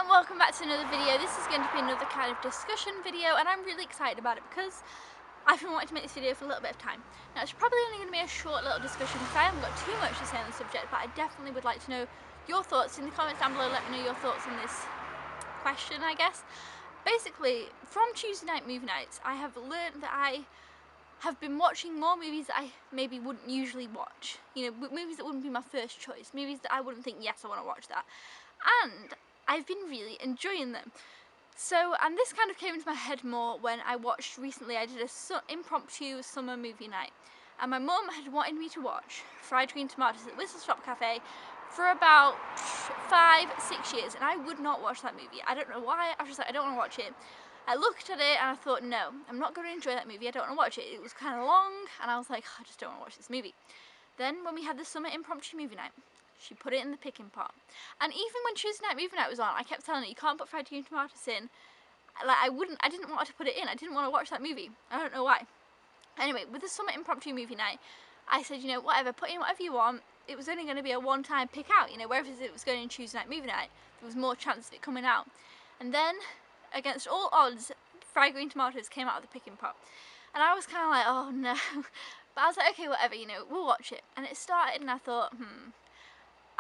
and welcome back to another video. This is going to be another kind of discussion video, and I'm really excited about it because I've been wanting to make this video for a little bit of time. Now it's probably only going to be a short little discussion because I haven't got too much to say on the subject, but I definitely would like to know your thoughts in the comments down below. Let me know your thoughts on this question, I guess. Basically, from Tuesday night movie nights, I have learned that I have been watching more movies that I maybe wouldn't usually watch. You know, movies that wouldn't be my first choice, movies that I wouldn't think, yes, I want to watch that. And I've been really enjoying them. So, and this kind of came into my head more when I watched recently, I did a impromptu summer movie night. And my mum had wanted me to watch Fried Green Tomatoes at Whistle Stop Cafe for about 5-6 years, and I would not watch that movie. I don't know why, I was just like, I don't want to watch it. I looked at it and I thought, no, I'm not going to enjoy that movie, I don't want to watch it. It was kind of long, and I was like, I just don't want to watch this movie. Then when we had the summer impromptu movie night, she put it in the picking pot. And even when Tuesday night movie night was on, I kept telling her, you can't put Fried Green Tomatoes in. Like, I didn't want her to put it in. I didn't want to watch that movie. I don't know why. Anyway, with the summer impromptu movie night, I said, you know, whatever, put in whatever you want. It was only going to be a one-time pick out, you know, wherever it was going in Tuesday night movie night, there was more chance of it coming out. And then, against all odds, Fried Green Tomatoes came out of the picking pot. And I was kind of like, oh no. But I was like, okay, whatever, you know, we'll watch it. And it started and I thought,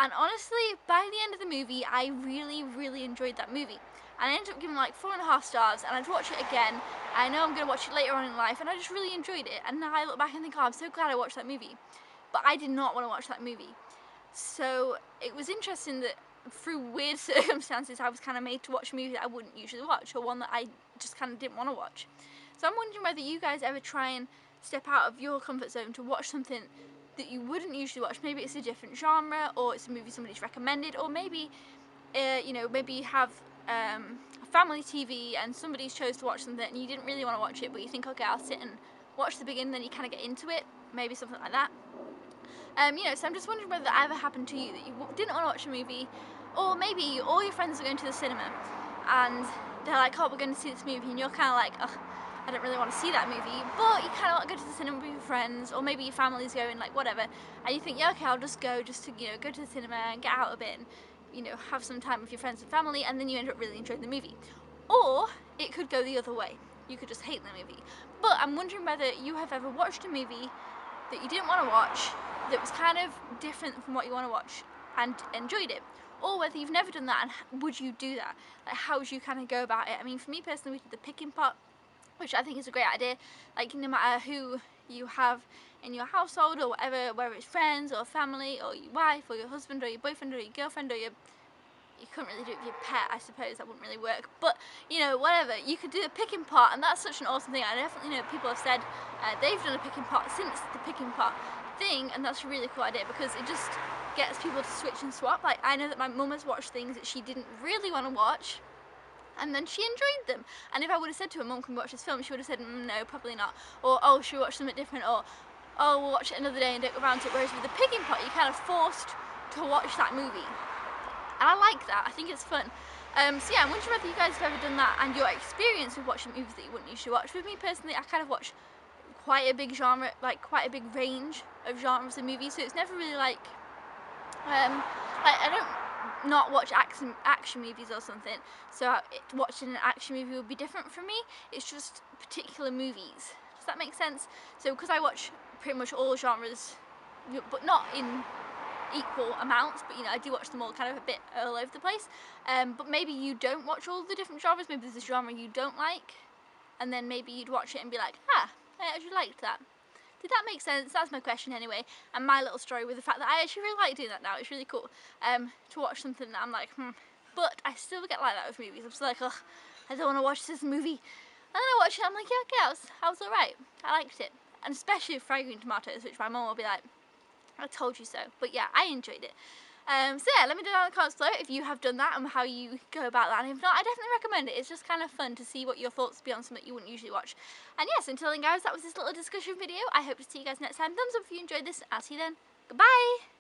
And honestly, by the end of the movie, I really enjoyed that movie. And I ended up giving like 4.5 stars, and I'd watch it again. I know I'm going to watch it later on in life, and I just really enjoyed it. And now I look back and think, oh, I'm so glad I watched that movie. But I did not want to watch that movie. So it was interesting that through weird circumstances, I was kind of made to watch a movie that I wouldn't usually watch, or one that I just kind of didn't want to watch. So I'm wondering whether you guys ever try and step out of your comfort zone to watch something that you wouldn't usually watch. Maybe it's a different genre, or it's a movie somebody's recommended, or maybe you know, maybe you have a family TV and somebody's chose to watch something and you didn't really want to watch it, but you think, okay, I'll sit and watch the beginning, then you kind of get into it, maybe something like that. You know, so I'm just wondering whether that ever happened to you, that you didn't want to watch a movie, or maybe all your friends are going to the cinema and they're like, oh, we're going to see this movie, and you're kind of like, ugh, I don't really want to see that movie, but you kind of want to go to the cinema with your friends, or maybe your family's going, like whatever, and you think, yeah, okay, I'll just go just to, you know, go to the cinema and get out a bit and, you know, have some time with your friends and family, and then you end up really enjoying the movie. Or it could go the other way. You could just hate the movie. But I'm wondering whether you have ever watched a movie that you didn't want to watch, that was kind of different from what you want to watch, and enjoyed it. Or whether you've never done that, and would you do that? Like, how would you kind of go about it? I mean, for me personally, we did the picking pot, which I think is a great idea. Like, no matter who you have in your household or whatever, whether it's friends or family or your wife or your husband or your boyfriend or your girlfriend or you couldn't really do it with your pet, I suppose, that wouldn't really work, but you know, whatever, you could do a picking pot, and that's such an awesome thing. I definitely know people have said they've done a picking pot since the picking pot thing, and that's a really cool idea because it just gets people to switch and swap. Like, I know that my mum has watched things that she didn't really want to watch, and then she enjoyed them. And if I would have said to her, Mum, can we watch this film? She would have said, no, probably not. Or, oh, should we watch something different? Or, oh, we'll watch it another day and don't go around to it. Whereas with the picking pot, you're kind of forced to watch that movie. And I like that. I think it's fun. So yeah, I'm wondering whether you guys have ever done that and your experience with watching movies that you wouldn't usually watch. With me personally, I kind of watch quite a big genre, like quite a big range of genres of movies. So it's never really like I don't not watch action movies or something, so watching an action movie would be different for me. It's just particular movies. Does that make sense? So because I watch pretty much all genres, but not in equal amounts, but you know, I do watch them all kind of a bit all over the place. But maybe you don't watch all the different genres. Maybe there's a genre you don't like, and then maybe you'd watch it and be like, ah, I actually liked that. Did that make sense? That's my question anyway, and my little story with the fact that I actually really like doing that now. It's really cool to watch something that I'm like, but I still get like that with movies. I'm still like, ugh, I don't want to watch this movie. And then I watch it, I'm like, yeah, okay, I was alright. I liked it. And especially with Fried Green Tomatoes, which my mum will be like, I told you so. But yeah, I enjoyed it. So yeah, let me know down in the comments below if you have done that and how you go about that. And if not, I definitely recommend it. It's just kind of fun to see what your thoughts would be on something you wouldn't usually watch. And yes, until then guys, that was this little discussion video. I hope to see you guys next time. Thumbs up if you enjoyed this. I'll see you then. Goodbye!